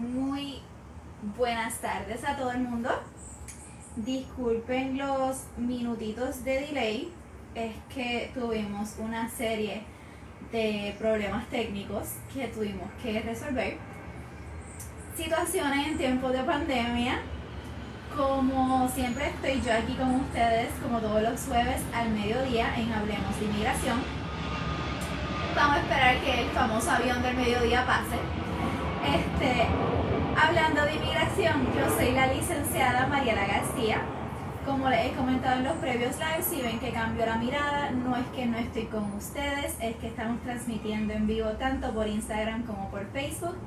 Muy buenas tardes a todo el mundo. Disculpen los minutitos de delay, es que tuvimos una serie de problemas técnicos que tuvimos que resolver. Situaciones en tiempos de pandemia. Como siempre estoy yo aquí con ustedes, como todos los jueves al mediodía en Hablemos de Inmigración. Vamos a esperar que el famoso avión del mediodía pase. Hablando de inmigración, yo soy la licenciada Mariela García. Como les he comentado en los previos lives, si ven que cambio la mirada, no es que no estoy con ustedes, es que estamos transmitiendo en vivo tanto por Instagram como por Facebook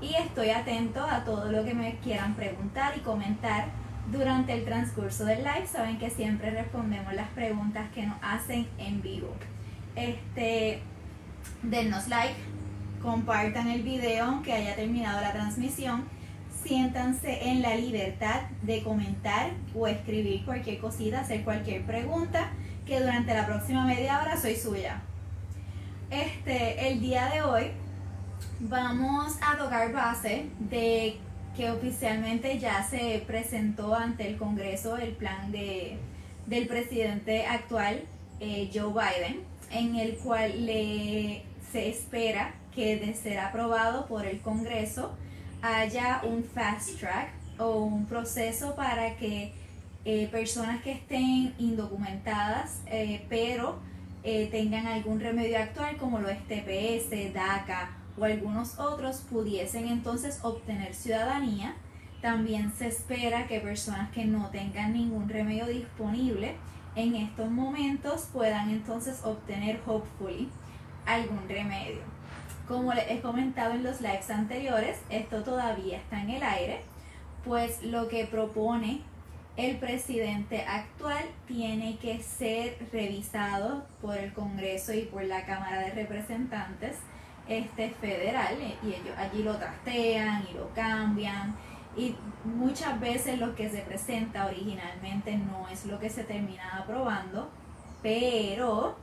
y estoy atento a todo lo que me quieran preguntar y comentar durante el transcurso del live. Saben que siempre respondemos las preguntas que nos hacen en vivo. Denos like, compartan el video aunque haya terminado la transmisión, siéntanse en la libertad de comentar o escribir cualquier cosita, hacer cualquier pregunta, que durante la próxima media hora soy suya. El día de hoy vamos a tocar base de que oficialmente ya se presentó ante el Congreso el plan del presidente actual, Joe Biden, en el cual se espera que de ser aprobado por el Congreso haya un fast track o un proceso para que personas que estén indocumentadas pero tengan algún remedio actual como lo es TPS, DACA o algunos otros pudiesen entonces obtener ciudadanía. También se espera que personas que no tengan ningún remedio disponible en estos momentos puedan entonces obtener, hopefully, algún remedio. Como les he comentado en los lives anteriores, esto todavía está en el aire, pues lo que propone el presidente actual tiene que ser revisado por el Congreso y por la Cámara de Representantes federal, y ellos allí lo trastean y lo cambian, y muchas veces lo que se presenta originalmente no es lo que se termina aprobando, pero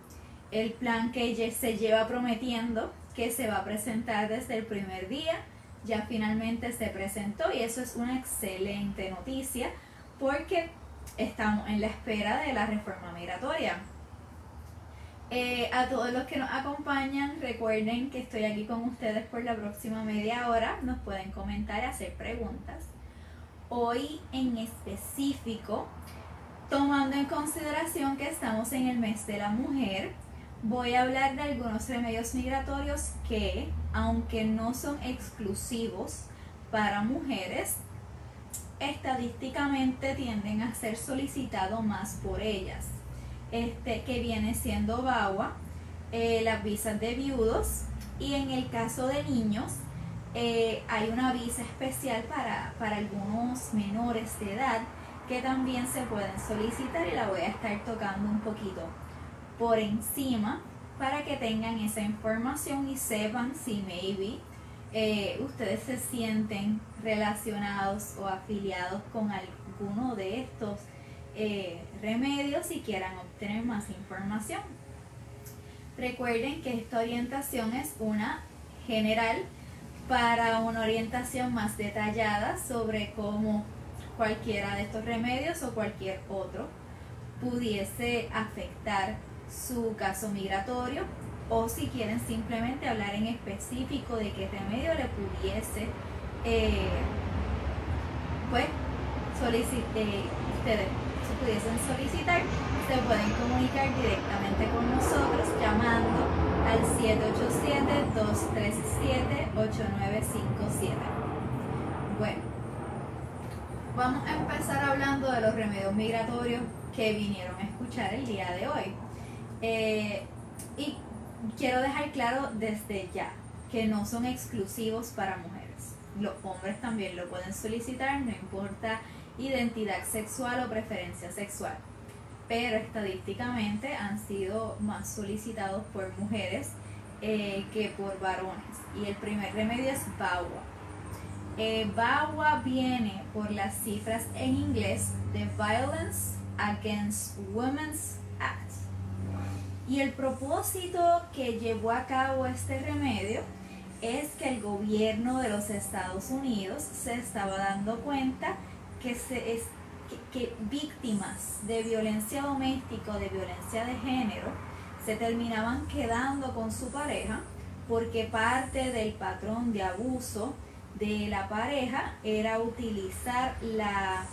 el plan que se lleva prometiendo que se va a presentar desde el primer día ya finalmente se presentó, y eso es una excelente noticia porque estamos en la espera de la reforma migratoria. A todos los que nos acompañan, recuerden que estoy aquí con ustedes por la próxima media hora. Nos pueden comentar y hacer preguntas. Hoy en específico, tomando en consideración que estamos en el mes de la mujer, voy a hablar de algunos remedios migratorios que, aunque no son exclusivos para mujeres, estadísticamente tienden a ser solicitados más por ellas. Que viene siendo VAWA, las visas de viudos, y en el caso de niños hay una visa especial para algunos menores de edad que también se pueden solicitar, y la voy a estar tocando un poquito por encima para que tengan esa información y sepan si maybe ustedes se sienten relacionados o afiliados con alguno de estos remedios y quieran obtener más información. Recuerden que esta orientación es una general. Para una orientación más detallada sobre cómo cualquiera de estos remedios o cualquier otro pudiese afectar su caso migratorio, o si quieren simplemente hablar en específico de qué remedio le pudiese ustedes pudiesen solicitar, se pueden comunicar directamente con nosotros llamando al 787-237-8957. Bueno, vamos a empezar hablando de los remedios migratorios que vinieron a escuchar el día de hoy. Y quiero dejar claro desde ya que no son exclusivos para mujeres. Los hombres también lo pueden solicitar, no importa identidad sexual o preferencia sexual, pero estadísticamente han sido más solicitados por mujeres que por varones. Y el primer remedio es VAWA. VAWA viene por las cifras en inglés de Violence Against Women's Act. Y el propósito que llevó a cabo este remedio es que el gobierno de los Estados Unidos se estaba dando cuenta que víctimas de violencia doméstica o de violencia de género se terminaban quedando con su pareja porque parte del patrón de abuso de la pareja era utilizar la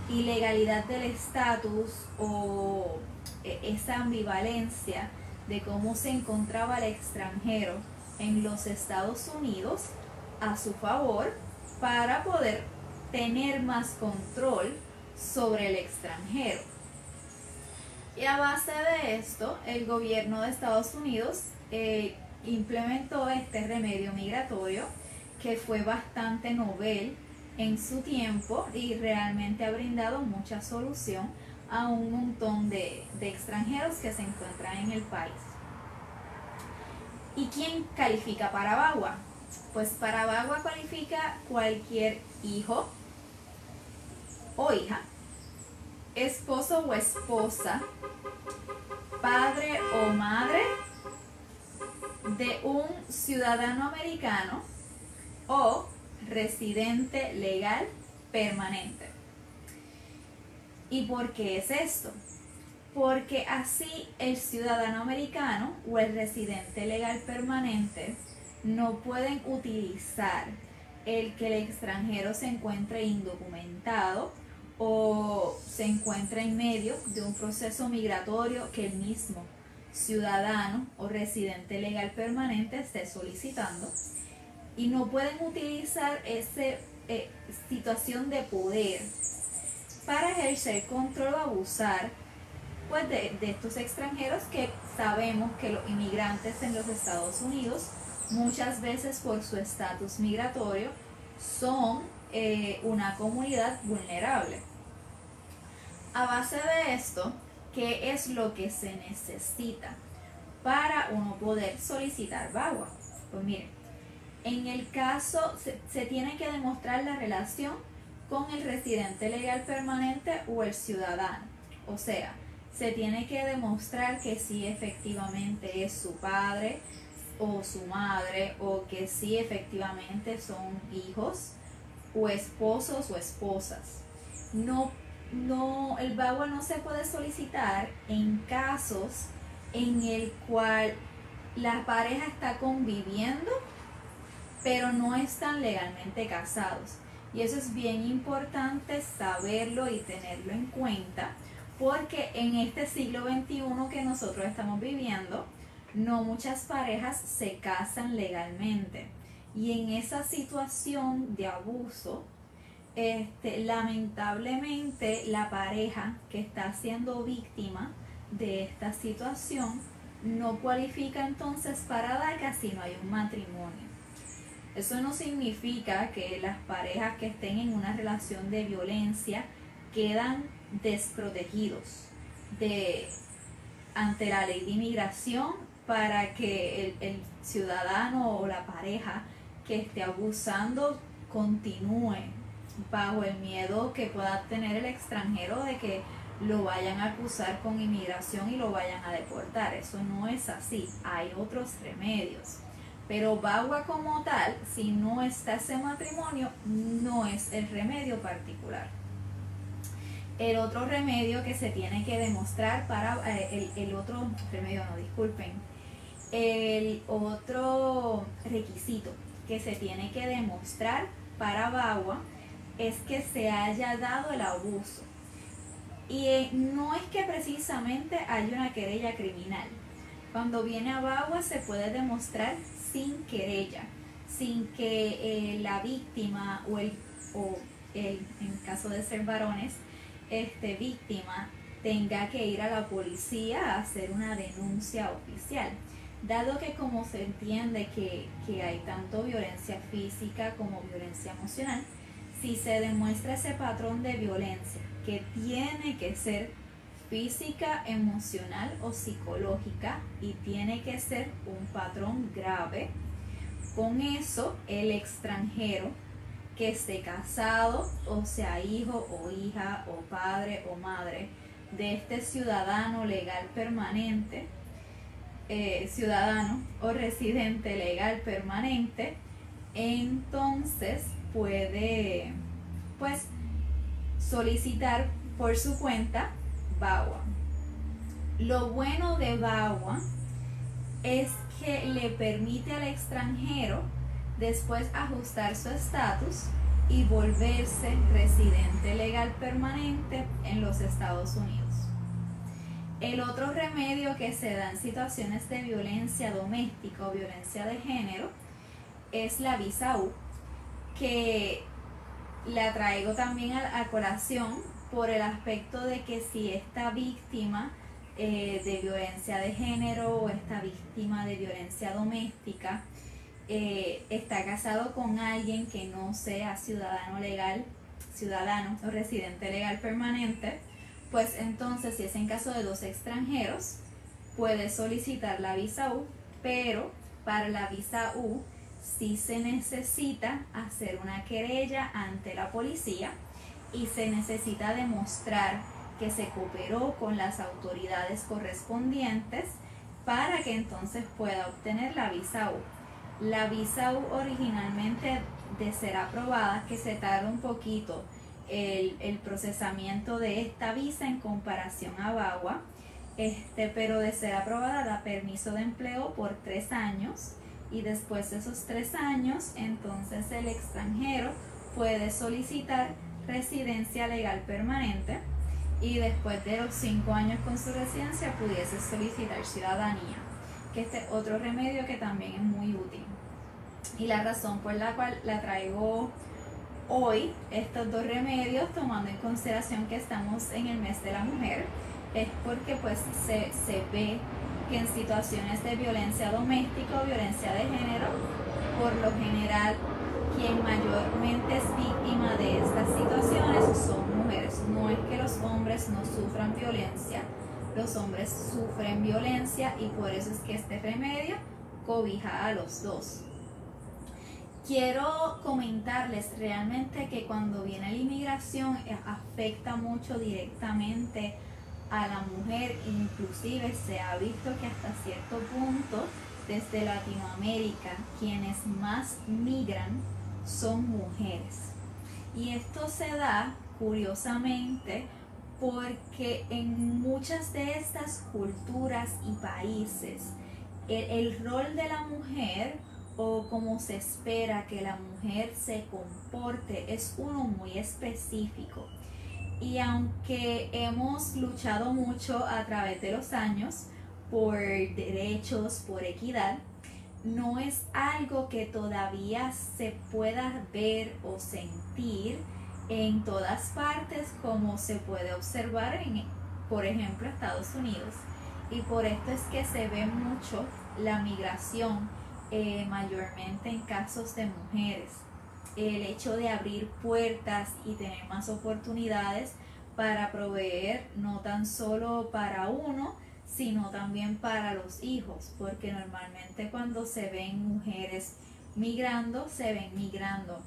ilegalidad del estatus o esa ambivalencia de cómo se encontraba el extranjero en los Estados Unidos a su favor para poder tener más control sobre el extranjero. Y a base de esto, el gobierno de Estados Unidos implementó este remedio migratorio que fue bastante novel en su tiempo y realmente ha brindado mucha solución a un montón de extranjeros que se encuentran en el país. ¿Y quién califica para VAWA? Pues para VAWA cualifica cualquier hijo o hija, esposo o esposa, padre o madre de un ciudadano americano o residente legal permanente. ¿Y por qué es esto? Porque así el ciudadano americano o el residente legal permanente no pueden utilizar el que el extranjero se encuentre indocumentado o se encuentre en medio de un proceso migratorio que el mismo ciudadano o residente legal permanente esté solicitando, y no pueden utilizar esa situación de poder para ejercer control o abusar pues de estos extranjeros, que sabemos que los inmigrantes en los Estados Unidos muchas veces por su estatus migratorio son una comunidad vulnerable. A base de esto, ¿qué es lo que se necesita para uno poder solicitar VAWA? Pues miren, en el caso se tiene que demostrar la relación con el residente legal permanente o el ciudadano. O sea, se tiene que demostrar que sí efectivamente es su padre o su madre, o que sí efectivamente son hijos o esposos o esposas. El VAWA no se puede solicitar en casos en el cual la pareja está conviviendo pero no están legalmente casados. Y eso es bien importante saberlo y tenerlo en cuenta, porque en este siglo XXI que nosotros estamos viviendo, no muchas parejas se casan legalmente. Y en esa situación de abuso, lamentablemente la pareja que está siendo víctima de esta situación no cualifica entonces para DACA si no hay un matrimonio. Eso no significa que las parejas que estén en una relación de violencia quedan desprotegidos ante la ley de inmigración para que el ciudadano o la pareja que esté abusando continúe bajo el miedo que pueda tener el extranjero de que lo vayan a acusar con inmigración y lo vayan a deportar. Eso no es así, hay otros remedios. Pero VAWA como tal, si no está ese matrimonio, no es el remedio particular. El otro remedio que se tiene que demostrar para el otro requisito que se tiene que demostrar para VAWA es que se haya dado el abuso. Y no es que precisamente haya una querella criminal. Cuando viene a VAWA se puede demostrar sin querella, sin que la víctima en caso de ser varones, víctima tenga que ir a la policía a hacer una denuncia oficial, dado que como se entiende que hay tanto violencia física como violencia emocional. Si se demuestra ese patrón de violencia que tiene que ser física, emocional o psicológica y tiene que ser un patrón grave, con eso el extranjero que esté casado, o sea hijo o hija o padre o madre de este ciudadano legal permanente, ciudadano o residente legal permanente, entonces puede pues solicitar por su cuenta VAWA. Lo bueno de VAWA es que le permite al extranjero después ajustar su estatus y volverse residente legal permanente en los Estados Unidos. El otro remedio que se da en situaciones de violencia doméstica o violencia de género es la visa U, que la traigo también a colación por el aspecto de que si esta víctima de violencia de género o esta víctima de violencia doméstica está casado con alguien que no sea ciudadano o residente legal permanente, pues entonces si es en caso de dos extranjeros puede solicitar la visa U, pero para la visa U sí se necesita hacer una querella ante la policía y se necesita demostrar que se cooperó con las autoridades correspondientes para que entonces pueda obtener la visa U. La visa U originalmente, de ser aprobada, que se tarda un poquito el procesamiento de esta visa en comparación a VAWA, pero de ser aprobada da permiso de empleo por 3 años y después de esos 3 años entonces el extranjero puede solicitar residencia legal permanente y después de los 5 años con su residencia pudiese solicitar ciudadanía, que este es otro remedio que también es muy útil. Y la razón por la cual la traigo hoy, estos dos remedios, tomando en consideración que estamos en el mes de la mujer, es porque pues se ve que en situaciones de violencia doméstica o violencia de género, por lo general quien mayormente es víctima de estas situaciones son mujeres. No es que los hombres no sufran violencia, los hombres sufren violencia y por eso es que este remedio cobija a los dos. Quiero comentarles realmente que cuando viene la inmigración afecta mucho directamente a la mujer, inclusive se ha visto que hasta cierto punto desde Latinoamérica quienes más migran son mujeres. Y esto se da curiosamente porque en muchas de estas culturas y países el rol de la mujer o como se espera que la mujer se comporte es uno muy específico. Y aunque hemos luchado mucho a través de los años por derechos, por equidad, no es algo que todavía se pueda ver o sentir en todas partes como se puede observar en, por ejemplo, Estados Unidos. Y por esto es que se ve mucho la migración, mayormente en casos de mujeres. El hecho de abrir puertas y tener más oportunidades para proveer no tan solo para uno, sino también para los hijos, porque normalmente cuando se ven mujeres migrando, se ven migrando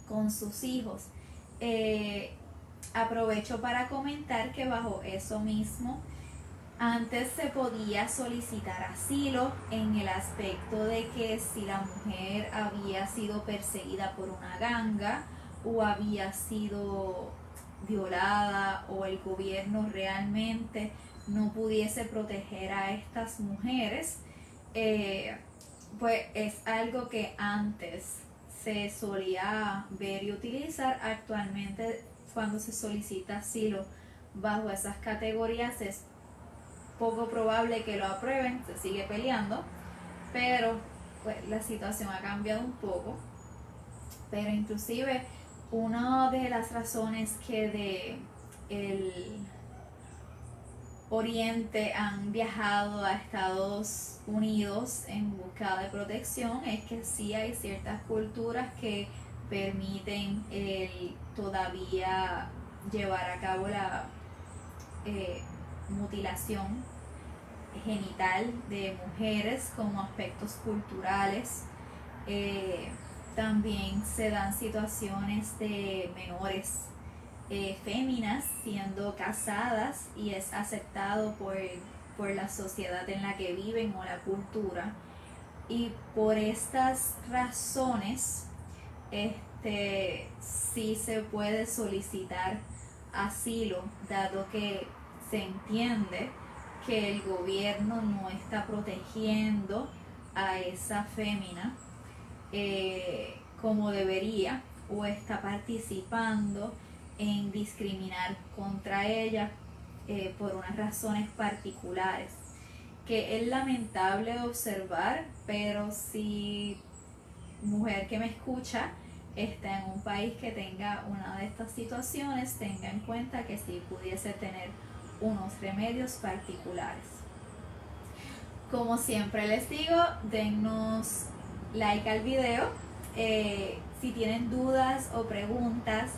con sus hijos. Aprovecho para comentar que bajo eso mismo, antes se podía solicitar asilo en el aspecto de que si la mujer había sido perseguida por una ganga o había sido violada o el gobierno realmente no pudiese proteger a estas mujeres, pues es algo que antes se solía ver y utilizar. Actualmente cuando se solicita asilo bajo esas categorías es poco probable que lo aprueben, se sigue peleando, pero pues la situación ha cambiado un poco. Pero inclusive una de las razones que de el Oriente han viajado a Estados Unidos en busca de protección es que sí hay ciertas culturas que permiten todavía llevar a cabo la mutilación genital de mujeres como aspectos culturales. También se dan situaciones de menores féminas siendo casadas y es aceptado por por la sociedad en la que viven o la cultura. Y por estas razones, sí se puede solicitar asilo, dado que se entiende que el gobierno no está protegiendo a esa fémina como debería, o está participando en discriminar contra ella por unas razones particulares, que es lamentable observar, pero si mujer que me escucha está en un país que tenga una de estas situaciones, tenga en cuenta que sí pudiese tener unos remedios particulares. Como siempre les digo, dennos like al video. Si tienen dudas o preguntas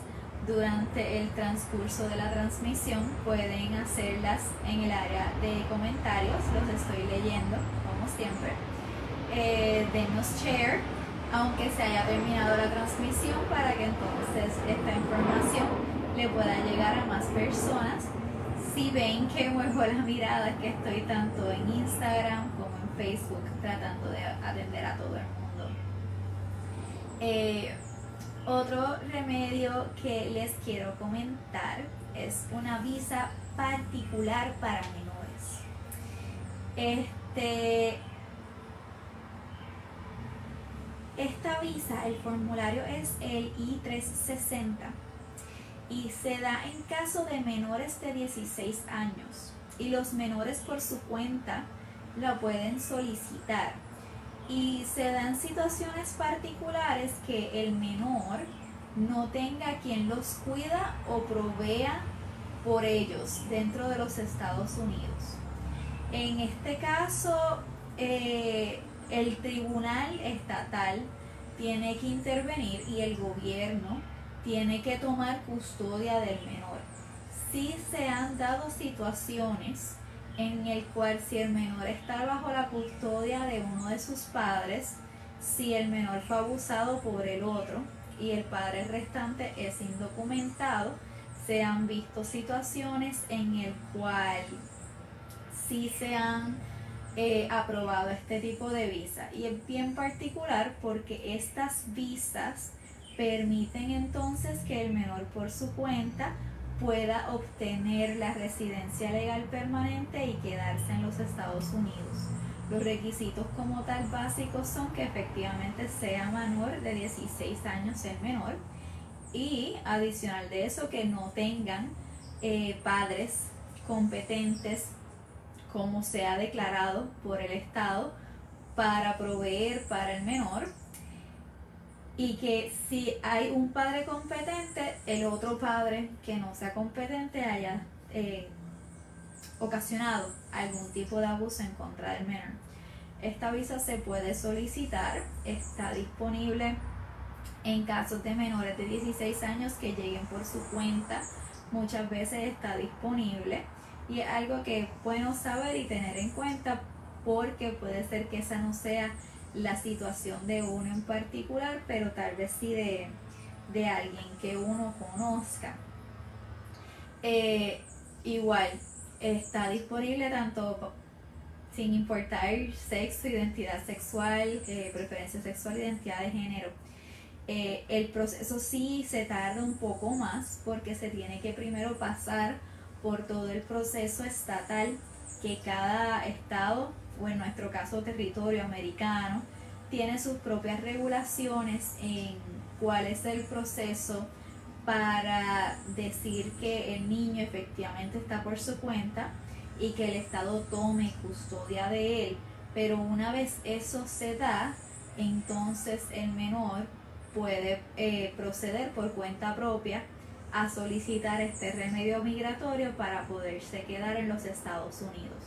durante el transcurso de la transmisión, pueden hacerlas en el área de comentarios, los estoy leyendo como siempre. Denos share aunque se haya terminado la transmisión, para que entonces esta información le pueda llegar a más personas. Si ven que muevo la mirada, es que estoy tanto en Instagram como en Facebook tratando de atender a todo el mundo. Otro remedio que les quiero comentar es una visa particular para menores. Esta visa, el formulario es el I-360 y se da en caso de menores de 16 años, y los menores por su cuenta la pueden solicitar, y se dan situaciones particulares que el menor no tenga quien los cuida o provea por ellos dentro de los Estados Unidos. En este caso, el tribunal estatal tiene que intervenir y el gobierno tiene que tomar custodia del menor. Sí se han dado situaciones en el cual, si el menor está bajo la custodia de uno de sus padres, si el menor fue abusado por el otro y el padre restante es indocumentado, se han visto situaciones en el cual sí se han aprobado este tipo de visa, y es bien particular porque estas visas permiten entonces que el menor por su cuenta pueda obtener la residencia legal permanente y quedarse en los Estados Unidos. Los requisitos como tal básicos son que efectivamente sea menor de 16 años el menor, y adicional de eso, que no tengan padres competentes como se ha declarado por el Estado para proveer para el menor, y que si hay un padre competente, el otro padre que no sea competente haya ocasionado algún tipo de abuso en contra del menor. Esta visa se puede solicitar, está disponible en casos de menores de 16 años que lleguen por su cuenta. Muchas veces está disponible, y es algo que es bueno saber y tener en cuenta, porque puede ser que esa no sea la situación de uno en particular, pero tal vez sí de alguien que uno conozca. Igual está disponible tanto sin importar sexo, identidad sexual, preferencia sexual, identidad de género. El proceso sí se tarda un poco más, porque se tiene que primero pasar por todo el proceso estatal, que cada estado, o en nuestro caso territorio americano, tiene sus propias regulaciones en cuál es el proceso para decir que el niño efectivamente está por su cuenta y que el Estado tome custodia de él. Pero una vez eso se da, entonces el menor puede proceder por cuenta propia a solicitar este remedio migratorio para poderse quedar en los Estados Unidos.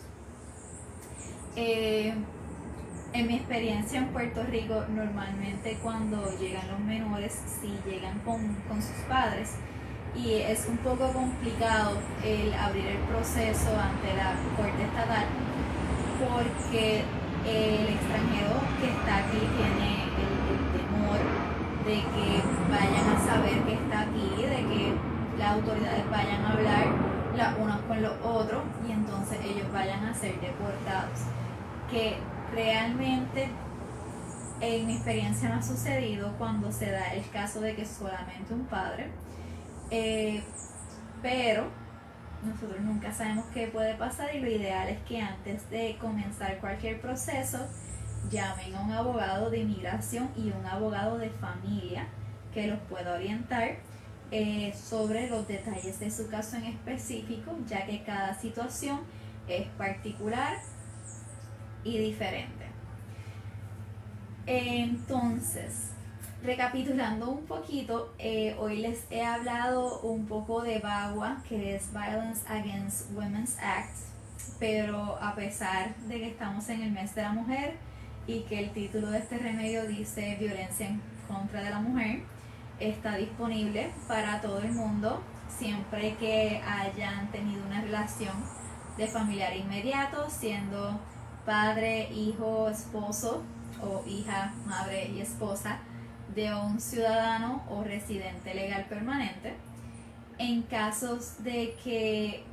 En mi experiencia en Puerto Rico, normalmente cuando llegan los menores, sí llegan con sus padres, y es un poco complicado el abrir el proceso ante la Corte Estatal, porque el extranjero que está aquí tiene el temor de que vayan a saber que está aquí, de que las autoridades vayan a hablar unos con los otros y entonces ellos vayan a ser deportados. Que realmente en mi experiencia no ha sucedido cuando se da el caso de que solamente un padre, pero nosotros nunca sabemos qué puede pasar y lo ideal es que antes de comenzar cualquier proceso llamen a un abogado de inmigración y un abogado de familia que los pueda orientar sobre los detalles de su caso en específico, ya que cada situación es particular y diferente. Entonces, recapitulando un poquito, hoy les he hablado un poco de VAWA, que es Violence Against Women's Act, pero a pesar de que estamos en el mes de la mujer y que el título de este remedio dice violencia en contra de la mujer, está disponible para todo el mundo siempre que hayan tenido una relación de familiar inmediato, siendo padre, hijo, esposo o hija, madre y esposa de un ciudadano o residente legal permanente. En casos de que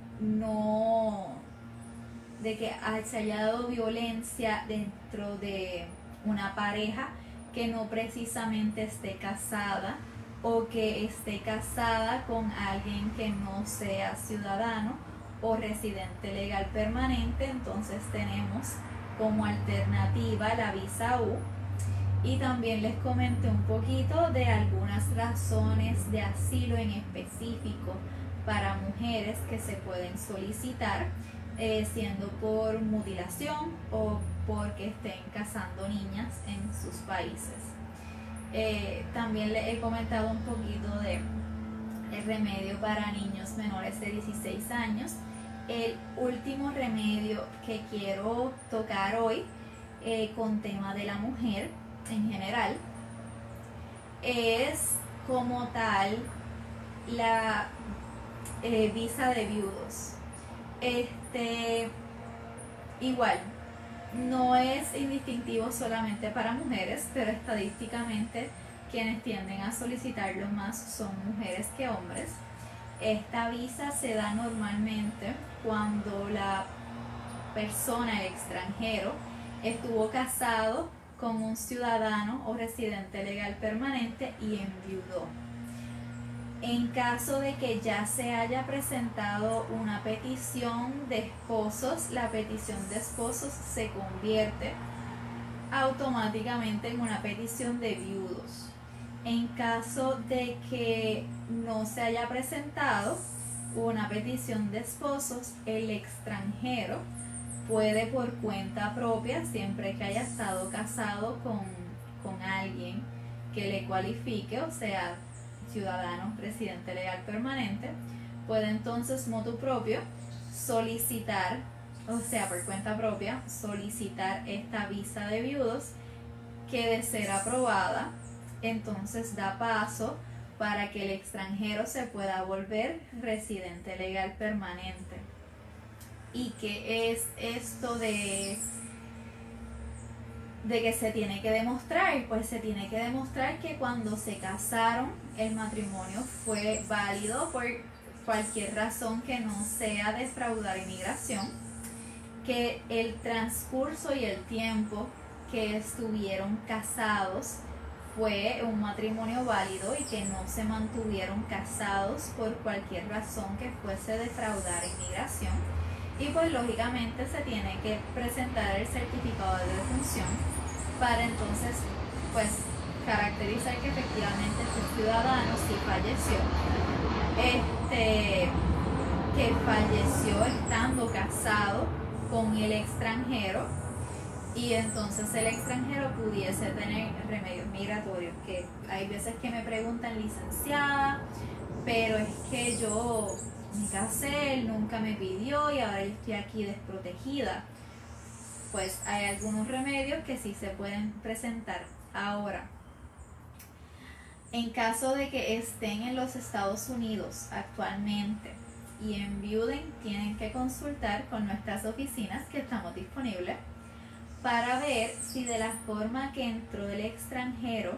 se haya dado violencia dentro de una pareja que no precisamente esté casada o que esté casada con alguien que no sea ciudadano o residente legal permanente, entonces tenemos como alternativa la visa U. Y también les comenté un poquito de algunas razones de asilo en específico para mujeres que se pueden solicitar, siendo por mutilación o porque estén cazando niñas en sus países. También les he comentado un poquito de el remedio para niños menores de 16 años. El último remedio que quiero tocar hoy con tema de la mujer en general es como tal la visa de viudos. Igual no es indistintivo solamente para mujeres, pero estadísticamente quienes tienden a solicitarlo más son mujeres que hombres. Esta visa se da normalmente cuando la persona, el extranjero, estuvo casado con un ciudadano o residente legal permanente y enviudó. En caso de que ya se haya presentado una petición de esposos, la petición de esposos se convierte automáticamente en una petición de viudos. En caso de que no se haya presentado una petición de esposos, el extranjero puede por cuenta propia, siempre que haya estado casado con alguien que le cualifique, o sea, ciudadano, residente legal permanente, puede entonces motu propio solicitar, o sea, por cuenta propia, solicitar esta visa de viudos que de ser aprobada, entonces da paso para que el extranjero se pueda volver residente legal permanente. ¿Y qué es esto de que se tiene que demostrar? Pues se tiene que demostrar que cuando se casaron el matrimonio fue válido por cualquier razón que no sea defraudar inmigración, que el transcurso y el tiempo que estuvieron casados fue un matrimonio válido y que no se mantuvieron casados por cualquier razón que fuese defraudar inmigración. Y pues lógicamente se tiene que presentar el certificado de defunción para entonces pues caracterizar que efectivamente este ciudadano sí falleció, que falleció estando casado con el extranjero, y entonces el extranjero pudiese tener remedios migratorios. Que hay veces que me preguntan, licenciada, pero es que yo me casé, él nunca me pidió y ahora yo estoy aquí desprotegida. Pues hay algunos remedios que sí se pueden presentar. Ahora, en caso de que estén en los Estados Unidos actualmente y enviuden, tienen que consultar con nuestras oficinas que estamos disponibles para ver si de la forma que entró el extranjero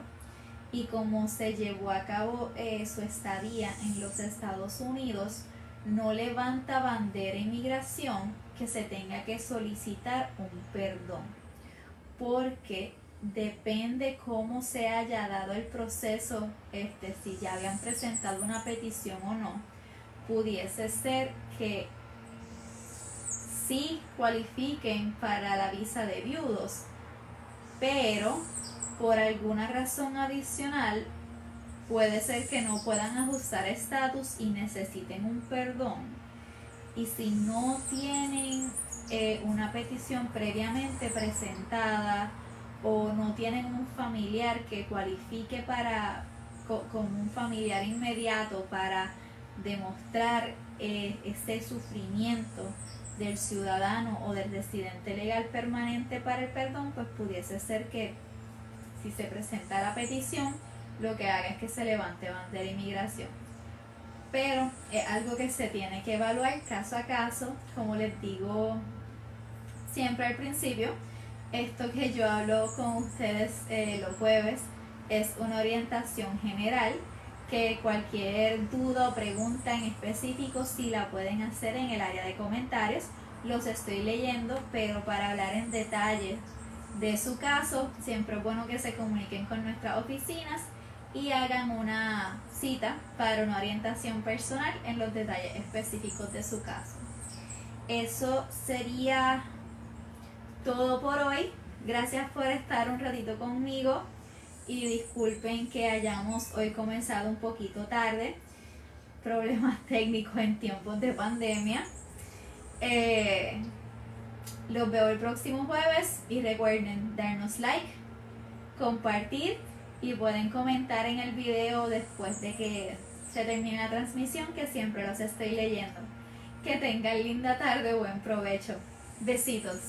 y cómo se llevó a cabo su estadía en los Estados Unidos no levanta bandera inmigración que se tenga que solicitar un perdón, porque depende cómo se haya dado el proceso, si ya habían presentado una petición o no, pudiese ser que sí cualifiquen para la visa de viudos, pero por alguna razón adicional puede ser que no puedan ajustar estatus y necesiten un perdón. Y si no tienen una petición previamente presentada o no tienen un familiar que cualifique como un familiar inmediato para demostrar ese sufrimiento del ciudadano o del residente legal permanente para el perdón, pues pudiese ser que si se presenta la petición, lo que haga es que se levante bandera de inmigración. Pero es algo que se tiene que evaluar caso a caso. Como les digo siempre al principio, esto que yo hablo con ustedes los jueves es una orientación general, que cualquier duda o pregunta en específico sí la pueden hacer en el área de comentarios. Los estoy leyendo, pero para hablar en detalle de su caso, siempre es bueno que se comuniquen con nuestras oficinas y hagan una cita para una orientación personal en los detalles específicos de su caso. Eso sería todo por hoy. Gracias por estar un ratito conmigo y disculpen que hayamos hoy comenzado un poquito tarde. Problemas técnicos en tiempos de pandemia. Los veo el próximo jueves y recuerden darnos like, compartir y pueden comentar en el video después de que se termine la transmisión, que siempre los estoy leyendo. Que tengan linda tarde, buen provecho. Besitos.